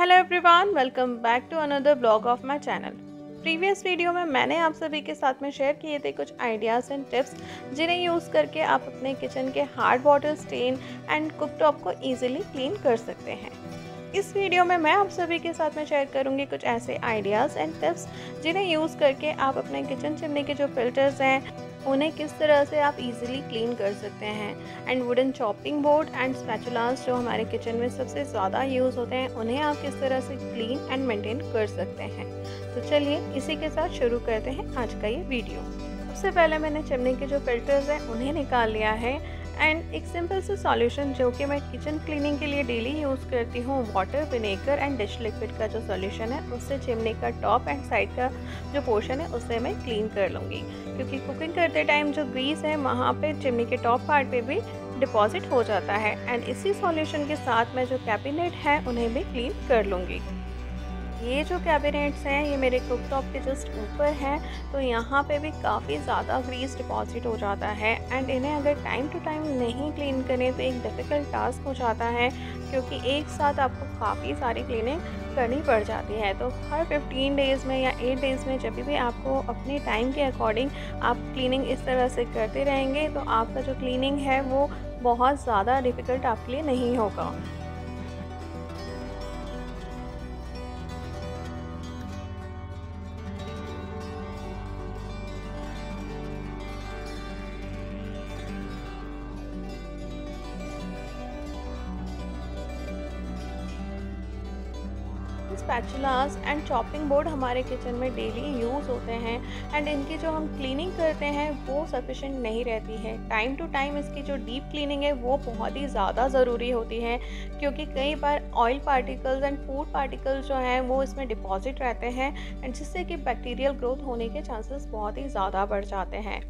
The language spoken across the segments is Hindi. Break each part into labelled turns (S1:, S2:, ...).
S1: Hello everyone, welcome back to another blog of my channel. Previous video में मैंने आप सभी के साथ में शेयर किए थे कुछ आइडियाज़ एंड टिप्स जिन्हें यूज़ करके आप अपने किचन के hard water stain and cooktop को इजीली क्लीन कर सकते हैं। इस वीडियो में मैं आप सभी के साथ में शेयर करूंगी कुछ ऐसे आइडियाज़ एंड टिप्स जिन्हें यूज़ करके आप अपने किचन चिमनी के जो फिल्टर्स हैं उन्हें किस तरह से आप इजीली क्लीन कर सकते हैं। And wooden chopping board and spatulas जो हमारे किचन में सबसे ज़्यादा यूज़ होते हैं उन्हें आप किस तरह से क्लीन एंड मेंटेन कर सकते हैं। तो चलिए इसी के साथ शुरू करते हैं आज का ये वीडियो। सबसे पहले मैंने चिमनी के जो फिल्टर्स हैं उन्हें निकाल लिया है एंड एक सिंपल सा सॉल्यूशन जो कि मैं किचन क्लीनिंग के लिए डेली यूज़ करती हूँ, water, vinegar and dish liquid का जो सॉल्यूशन है उससे चिमनी का टॉप एंड साइड का जो पोर्शन है उससे मैं क्लीन कर लूँगी, क्योंकि कुकिंग करते टाइम जो ग्रीस है वहाँ पे चिमनी के टॉप पार्ट पे भी डिपॉजिट हो जाता है। एंड इसी सॉल्यूशन के साथ मैं जो कैबिनेट है उन्हें भी क्लीन कर लूँगी। ये जो कैबिनेट्स हैं ये मेरे कुकटॉप के जस्ट ऊपर हैं, तो यहाँ पे भी काफ़ी ज़्यादा ग्रीस डिपॉजिट हो जाता है एंड इन्हें अगर टाइम टू टाइम नहीं क्लीन करें तो एक डिफ़िकल्ट टास्क हो जाता है, क्योंकि एक साथ आपको काफ़ी सारी क्लीनिंग करनी पड़ जाती है। तो हर 15 डेज़ में या 8 डेज़ में जब भी आपको अपने टाइम के अकॉर्डिंग आप क्लीनिंग इस तरह से करते रहेंगे तो आपका जो क्लीनिंग है वो बहुत ज़्यादा डिफ़िकल्ट आपके लिए नहीं होगा। स्पैचुलास एंड चॉपिंग बोर्ड हमारे किचन में डेली यूज़ होते हैं एंड इनकी जो हम क्लीनिंग करते हैं वो सफिशेंट नहीं रहती है। टाइम टू टाइम इसकी जो डीप क्लीनिंग है वो बहुत ही ज़्यादा ज़रूरी होती है, क्योंकि कई बार oil particles and food particles जो हैं वो इसमें डिपॉजिट रहते हैं एंड जिससे कि बैक्टीरियल ग्रोथ होने के चांसेस बहुत ही ज़्यादा बढ़ जाते हैं।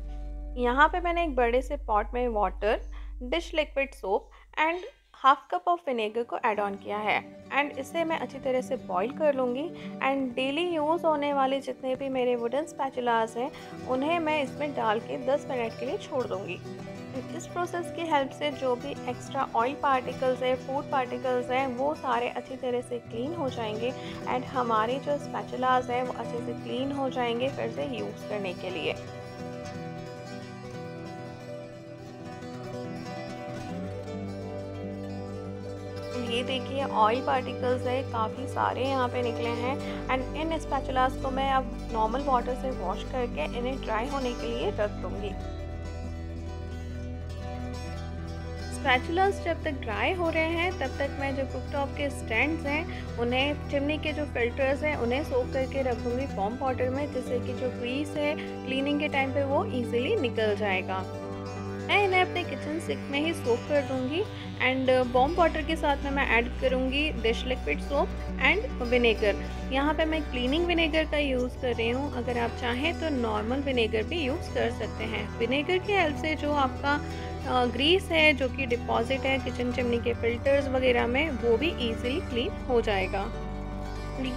S1: यहाँ पे मैंने एक बड़े से पॉट में water, dish liquid soap and half cup of vinegar को ऐड ऑन किया है एंड इसे मैं अच्छी तरह से बॉईल कर लूँगी। एंड डेली यूज़ होने वाले जितने भी मेरे वुडन स्पैचुलास हैं उन्हें मैं इसमें डाल के 10 मिनट के लिए छोड़ दूँगी। इस प्रोसेस की हेल्प से जो भी एक्स्ट्रा ऑयल पार्टिकल्स हैं, फूड पार्टिकल्स हैं, वो सारे अच्छी तरह से क्लीन हो जाएंगे एंड हमारे जो स्पैचुलास हैं वो अच्छे से क्लीन हो जाएंगे फिर से यूज़ करने के लिए। ये देखिए ऑयल पार्टिकल्स है काफ़ी सारे यहाँ पे निकले हैं एंड इन स्पैचुलास को मैं अब नॉर्मल वाटर से वॉश करके इन्हें ड्राई होने के लिए रख दूँगी। स्पैचुलास जब तक ड्राई हो रहे हैं तब तक मैं जो कुकटॉप के स्टैंड्स हैं उन्हें, चिमनी के जो फिल्टर्स हैं उन्हें सोक करके रख दूँगी वार्म वाटर में, जिससे कि जो ग्रीस है क्लीनिंग के टाइम पे वो इजीली निकल जाएगा। मैं इन्हें अपने किचन सिंक में ही सोक कर दूंगी एंड वार्म वाटर के साथ में मैं ऐड करूंगी dish liquid soap and vinegar. यहाँ पे मैं क्लीनिंग विनेगर का यूज़ कर रही हूँ, अगर आप चाहें तो नॉर्मल विनेगर भी यूज़ कर सकते हैं। विनेगर की हेल्प से जो आपका ग्रीस है जो कि डिपॉजिट है किचन चिमनी के फिल्टर्स वगैरह में वो भी इजीली क्लीन हो जाएगा।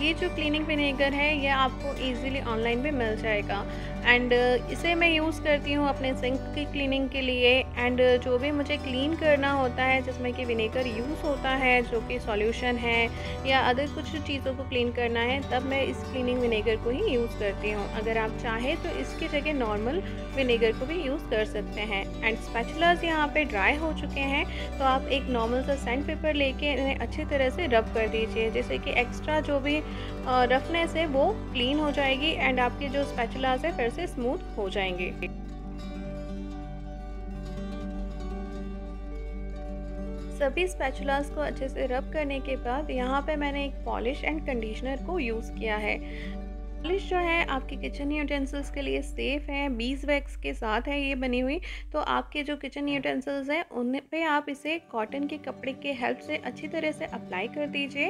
S1: ये जो क्लीनिंग विनेगर है ये आपको इजीली ऑनलाइन भी मिल जाएगा एंड इसे मैं यूज़ करती हूँ अपने सिंक की क्लीनिंग के लिए एंड जो भी मुझे क्लीन करना होता है जिसमें कि विनेगर यूज़ होता है जो कि सॉल्यूशन है या अदर कुछ चीज़ों को क्लीन करना है तब मैं इस क्लीनिंग विनेगर को ही यूज़ करती हूँ। अगर आप चाहें तो इसकी जगह नॉर्मल विनेगर को भी यूज़ कर सकते हैं। एंड स्पैचुलास यहाँ पे ड्राई हो चुके हैं तो आप एक नॉर्मल सा सैंड पेपर लेके इन्हें अच्छी तरह से रब कर दीजिए, जैसे कि एक्स्ट्रा जो भी रफनेस है वो क्लीन हो जाएगी एंड आपके जो स्पैचुलास है फिर से स्मूथ हो जाएंगे। सभी स्पैचुलास को अच्छे से रब करने के बाद यहाँ पे मैंने एक पॉलिश एंड कंडीशनर को यूज़ किया है। पॉलिश जो है आपके किचन यूटेंसिल्स के लिए सेफ़ है, बीज वैक्स के साथ है ये बनी हुई, तो आपके जो किचन यूटेंसिल्स हैं उन पे आप इसे कॉटन के कपड़े के हेल्प से अच्छी तरह से अप्लाई कर दीजिए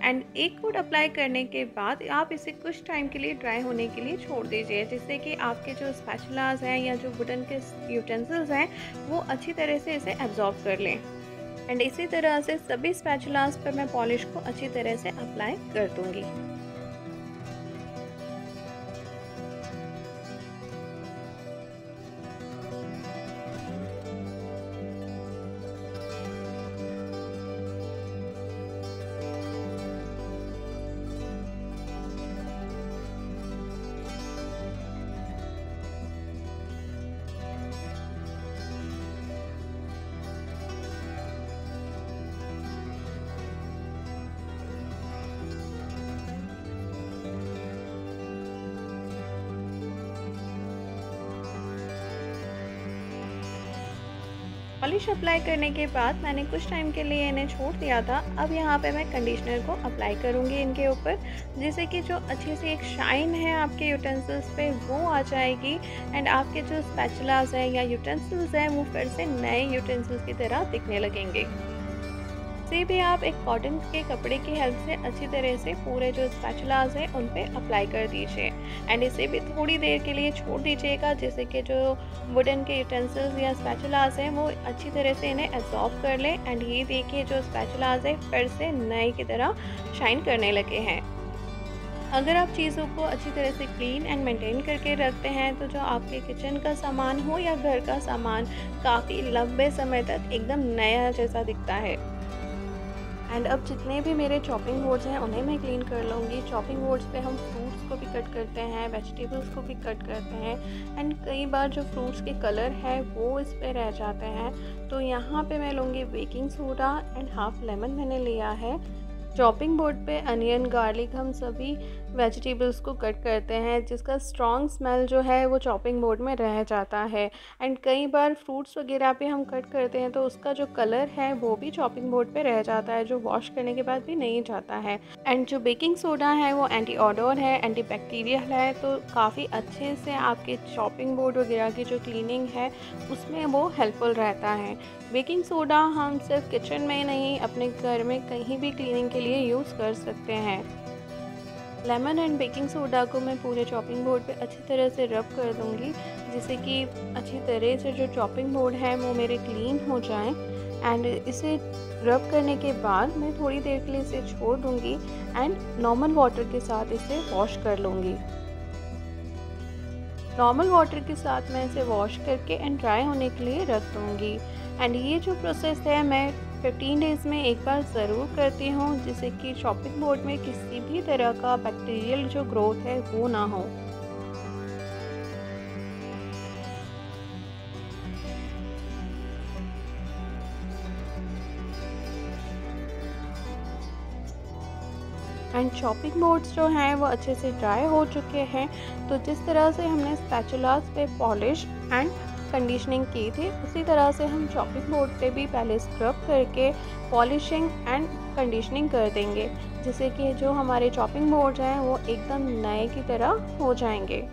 S1: एंड एक कोट अप्लाई करने के बाद आप इसे कुछ टाइम के लिए ड्राई होने के लिए छोड़ दीजिए, जिससे कि आपके जो स्पैचुलास हैं या जो वुडन के यूटेंसिल्स हैं वो अच्छी तरह से इसे एब्जॉर्ब कर लें। एंड इसी तरह से सभी स्पैचुलास पर मैं पॉलिश को अच्छी तरह से अप्लाई कर दूंगी। पॉलिश अप्लाई करने के बाद मैंने कुछ टाइम के लिए इन्हें छोड़ दिया था। अब यहाँ पे मैं कंडीशनर को अप्लाई करूँगी इनके ऊपर, जिससे कि जो अच्छी सी एक शाइन है आपके यूटेंसिल्स पे वो आ जाएगी एंड आपके जो स्पैचुलास हैं या यूटेंसिल्स हैं वो फिर से नए यूटेंसिल्स की तरह दिखने लगेंगे। इसे भी आप एक कॉटन के कपड़े की हेल्प से अच्छी तरह से पूरे जो स्पैचुलास हैं उन पे अप्लाई कर दीजिए एंड इसे भी थोड़ी देर के लिए छोड़ दीजिएगा, जिससे कि जो वुडन के यूटेंसिल्स या स्पैचुलास हैं वो अच्छी तरह से इन्हें एब्जॉर्ब कर लें। एंड ये देखिए जो स्पैचुलास है फिर से नए की तरह शाइन करने लगे हैं। अगर आप चीज़ों को अच्छी तरह से क्लीन एंड मेंटेन करके रखते हैं तो जो आपके किचन का सामान हो या घर का सामान काफ़ी लंबे समय तक एकदम नया जैसा दिखता है। एंड अब जितने भी मेरे चॉपिंग बोर्ड्स हैं उन्हें मैं क्लीन कर लूँगी। चॉपिंग बोर्ड्स पे हम फ्रूट्स को भी कट करते हैं, वेजिटेबल्स को भी कट करते हैं एंड कई बार जो फ्रूट्स के कलर है वो इस पे रह जाते हैं। तो यहाँ पे मैं लूँगी baking soda and half lemon मैंने लिया है। चॉपिंग बोर्ड पे अनियन, गार्लिक हम सभी वेजिटेबल्स को कट करते हैं, जिसका स्ट्रॉन्ग स्मेल जो है वो चॉपिंग बोर्ड में रह जाता है। एंड कई बार फ्रूट्स वगैरह पे हम कट करते हैं तो उसका जो कलर है वो भी चॉपिंग बोर्ड पे रह जाता है, जो वॉश करने के बाद भी नहीं जाता है। एंड जो बेकिंग सोडा है वो एंटी ऑडोर है, एंटी बैक्टीरियल है, तो काफ़ी अच्छे से आपके चॉपिंग बोर्ड वगैरह की जो क्लीनिंग है उसमें वो हेल्पफुल रहता है। बेकिंग सोडा हम सिर्फ किचन में नहीं अपने घर में कहीं भी क्लीनिंग के लिए यूज़ कर सकते हैं। लेमन एंड बेकिंग सोडा को मैं पूरे चॉपिंग बोर्ड पे अच्छी तरह से रब कर दूंगी, जिससे कि अच्छी तरह से जो चॉपिंग बोर्ड है वो मेरे क्लीन हो जाएं। एंड इसे रब करने के बाद मैं थोड़ी देर के लिए इसे छोड़ दूंगी एंड नॉर्मल वाटर के साथ इसे वॉश कर लूँगी। नॉर्मल वाटर के साथ मैं इसे वॉश करके एंड ड्राई होने के लिए रख दूँगी। एंड ये जो प्रोसेस है मैं 15 डेज़ में एक बार ज़रूर करती हूँ, जिससे कि चॉपिंग बोर्ड में किसी भी तरह का बैक्टीरियल जो ग्रोथ है वो ना हो। एंड चॉपिंग बोर्ड्स जो हैं वो अच्छे से ड्राई हो चुके हैं। तो जिस तरह से हमने स्पैचुलास पे पॉलिश एंड कंडीशनिंग की थी उसी तरह से हम चॉपिंग बोर्ड पे भी पहले स्क्रब करके पॉलिशिंग एंड कंडीशनिंग कर देंगे, जिससे कि जो हमारे चॉपिंग बोर्ड्स हैं वो एकदम नए की तरह हो जाएंगे।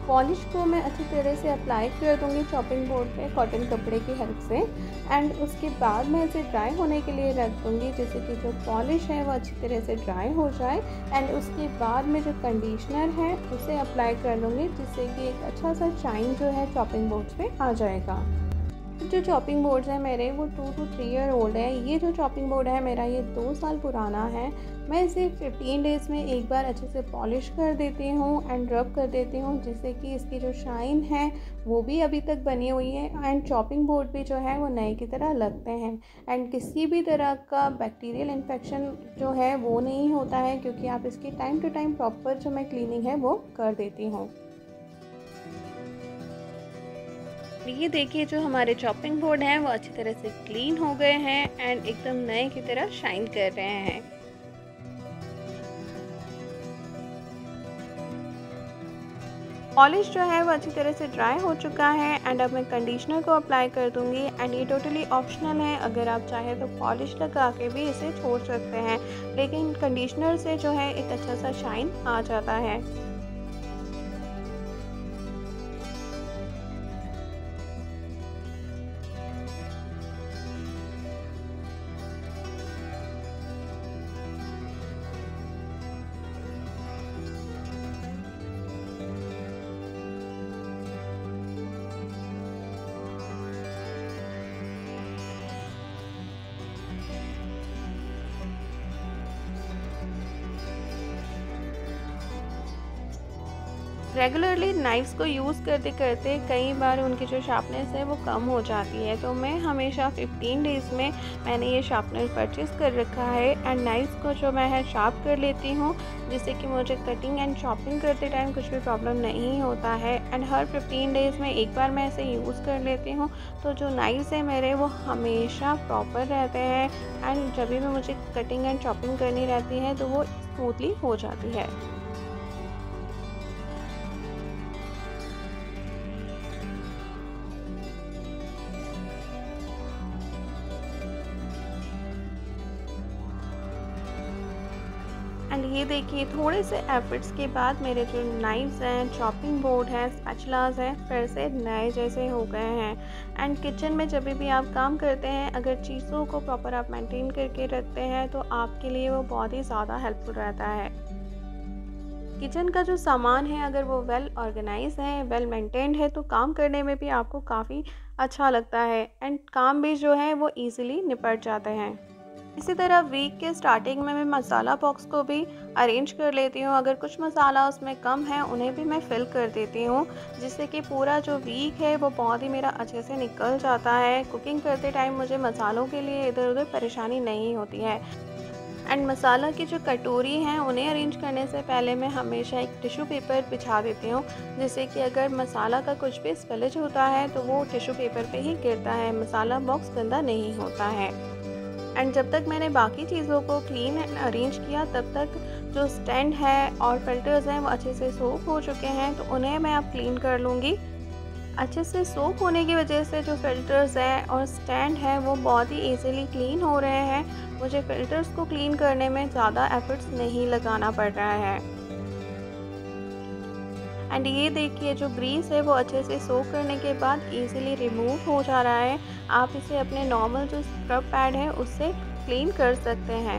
S1: पॉलिश को मैं अच्छी तरह से अप्लाई कर दूंगी चॉपिंग बोर्ड पे कॉटन कपड़े की हेल्प से एंड उसके बाद मैं इसे ड्राई होने के लिए रख दूंगी, जिससे कि जो पॉलिश है वो अच्छी तरह से ड्राई हो जाए। एंड उसके बाद मैं जो कंडीशनर है उसे अप्लाई कर दूंगी, जिससे कि एक अच्छा सा शाइन जो है चॉपिंग बोर्ड्स पे आ जाएगा। जो चॉपिंग बोर्ड्स हैं मेरे वो 2 to 3 ईयर ओल्ड है। ये जो चॉपिंग बोर्ड है मेरा ये 2 साल पुराना है। मैं इसे 15 डेज़ में एक बार अच्छे से पॉलिश कर देती हूँ एंड रब कर देती हूँ, जिससे कि इसकी जो शाइन है वो भी अभी तक बनी हुई है एंड चॉपिंग बोर्ड भी जो है वो नए की तरह लगते हैं। एंड किसी भी तरह का बैक्टीरियल इन्फेक्शन जो है वो नहीं होता है, क्योंकि आप इसकी टाइम टू टाइम प्रॉपर जो मैं क्लीनिंग है वो कर देती हूँ। ये देखिए जो हमारे चॉपिंग बोर्ड हैं वो अच्छी तरह से क्लीन हो गए हैं एंड एकदम नए की तरह शाइन कर रहे हैं। पॉलिश जो है वो अच्छी तरह से ड्राई हो चुका है एंड अब मैं कंडीशनर को अप्लाई कर दूंगी। एंड ये टोटली ऑप्शनल है, अगर आप चाहें तो पॉलिश लगा के भी इसे छोड़ सकते हैं, लेकिन कंडीशनर से जो है एक अच्छा सा शाइन आ जाता है। रेगुलरली नाइफ्स को यूज़ करते करते कई बार उनकी जो शार्पनेस है वो कम हो जाती है, तो मैं हमेशा 15 डेज़ में मैंने ये शार्पनर परचेज़ कर रखा है एंड नाइफ्स को जो मैं है शार्प कर लेती हूँ, जिससे कि मुझे कटिंग एंड चॉपिंग करते टाइम कुछ भी प्रॉब्लम नहीं होता है। एंड हर 15 डेज़ में एक बार मैं इसे यूज़ कर लेती हूँ, तो जो नाइफ्स है मेरे वो हमेशा प्रॉपर रहते हैं एंड जब भी मुझे कटिंग एंड चॉपिंग करनी रहती है तो वो स्मूथली हो जाती है। एंड ये देखिए थोड़े से एफर्ट्स के बाद मेरे जो नाइफ्स हैं, चॉपिंग बोर्ड है, स्पैचुलास हैं, फिर से नए जैसे हो गए हैं। एंड किचन में जब भी आप काम करते हैं, अगर चीज़ों को प्रॉपर आप मेंटेन करके रखते हैं तो आपके लिए वो बहुत ही ज़्यादा हेल्पफुल रहता है। किचन का जो सामान है अगर वो वेल ऑर्गेनाइज है, वेल मेंटेन्ड है, तो काम करने में भी आपको काफ़ी अच्छा लगता है एंड काम भी जो है वो ईज़िली निपट जाते हैं। इसी तरह वीक के स्टार्टिंग में मैं मसाला बॉक्स को भी अरेंज कर लेती हूँ। अगर कुछ मसाला उसमें कम है उन्हें भी मैं फिल कर देती हूँ, जिससे कि पूरा जो वीक है वो बहुत ही मेरा अच्छे से निकल जाता है। कुकिंग करते टाइम मुझे मसालों के लिए इधर उधर परेशानी नहीं होती है। एंड मसाला की जो कटोरी हैं उन्हें अरेंज करने से पहले मैं हमेशा एक टिश्यू पेपर बिछा देती हूँ, जिससे कि अगर मसाला का कुछ भी स्पिलेज होता है तो वो टिश्यू पेपर पे ही गिरता है, मसाला बॉक्स गंदा नहीं होता है। एंड जब तक मैंने बाकी चीज़ों को क्लीन एंड अरेंज किया तब तक जो स्टैंड है और फिल्टर्स हैं वो अच्छे से सोक हो चुके हैं, तो उन्हें मैं अब क्लीन कर लूँगी। अच्छे से सोक होने की वजह से जो फ़िल्टर्स हैं और स्टैंड है वो बहुत ही इजीली क्लीन हो रहे हैं। मुझे फ़िल्टर्स को क्लीन करने में ज़्यादा एफर्ट्स नहीं लगाना पड़ रहा है। एंड ये देखिए जो ग्रीस है वो अच्छे से सोक करने के बाद इजीली रिमूव हो जा रहा है। आप इसे अपने नॉर्मल जो स्क्रब पैड है उससे क्लीन कर सकते हैं।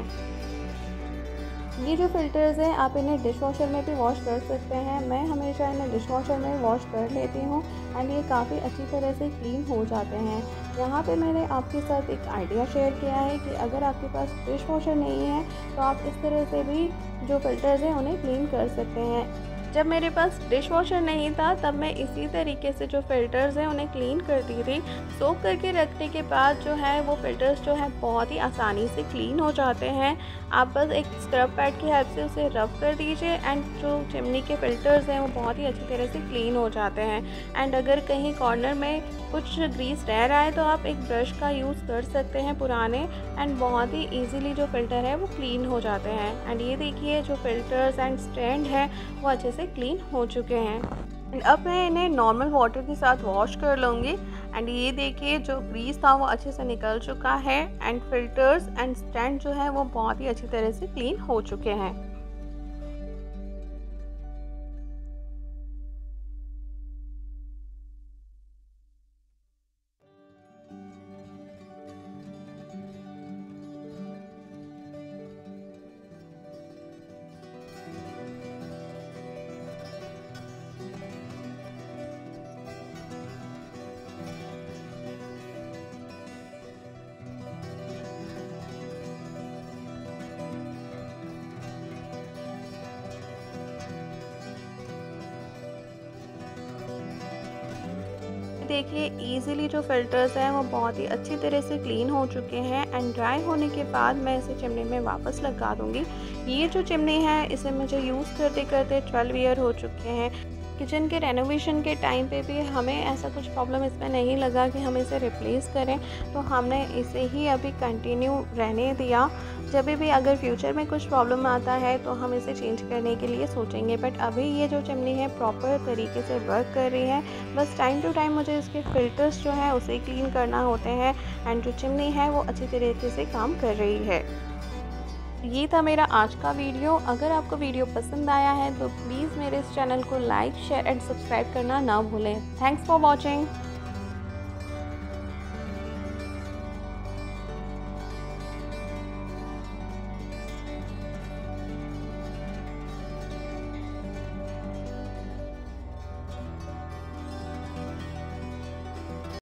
S1: ये जो फ़िल्टर्स हैं आप इन्हें डिश वॉशर में भी वॉश कर सकते हैं। मैं हमेशा इन्हें डिश वॉशर में वॉश कर लेती हूँ एंड ये काफ़ी अच्छी तरह से क्लीन हो जाते हैं। यहाँ पे मैंने आपके साथ एक आइडिया शेयर किया है कि अगर आपके पास डिश वॉशर नहीं है तो आप इस तरह से भी जो फ़िल्टर्स हैं उन्हें क्लीन कर सकते हैं। जब मेरे पास डिश वॉशर नहीं था तब मैं इसी तरीके से जो फ़िल्टर्स हैं उन्हें क्लीन करती थी। सोक करके रखने के बाद जो है वो फ़िल्टर्स जो है बहुत ही आसानी से क्लीन हो जाते हैं। आप बस एक स्क्रब पैड की हेल्प से उसे रब कर दीजिए एंड जो चिमनी के फ़िल्टर्स हैं वो बहुत ही अच्छी तरह से क्लीन हो जाते हैं। एंड अगर कहीं कॉर्नर में कुछ ग्रीस रह रहा है तो आप एक ब्रश का यूज़ कर सकते हैं पुराने, एंड बहुत ही ईजीली जो फ़िल्टर है वो क्लीन हो जाते हैं। एंड ये देखिए जो फ़िल्टर्स एंड स्टैंड है वो अच्छे से क्लीन हो चुके हैं। एंड अब मैं इन्हें नॉर्मल वाटर के साथ वॉश कर लूँगी। एंड ये देखिए जो ग्रीस था वो अच्छे से निकल चुका है एंड फिल्टर्स एंड स्टैंड जो है वो बहुत ही अच्छी तरह से क्लीन हो चुके हैं। देखिए इजीली जो फ़िल्टर्स हैं वो बहुत ही अच्छी तरह से क्लीन हो चुके हैं। एंड ड्राई होने के बाद मैं इसे चिमनी में वापस लगा दूंगी। ये जो चिमनी है इसे मुझे यूज़ करते करते 12 ईयर हो चुके हैं। किचन के रेनोवेशन के टाइम पे भी हमें ऐसा कुछ प्रॉब्लम इसमें नहीं लगा कि हम इसे रिप्लेस करें, तो हमने इसे ही अभी कंटिन्यू रहने दिया। जब भी अगर फ्यूचर में कुछ प्रॉब्लम आता है तो हम इसे चेंज करने के लिए सोचेंगे, बट अभी ये जो चिमनी है प्रॉपर तरीके से वर्क कर रही है। बस टाइम टू टाइम मुझे इसके फ़िल्टर्स जो हैं उसे क्लीन करना होते हैं एंड जो चिमनी है वो अच्छी तरीके से काम कर रही है। ये था मेरा आज का वीडियो। अगर आपको वीडियो पसंद आया है तो प्लीज़ मेरे इस चैनल को लाइक, शेयर एंड सब्सक्राइब करना ना भूलें। Thanks for watching.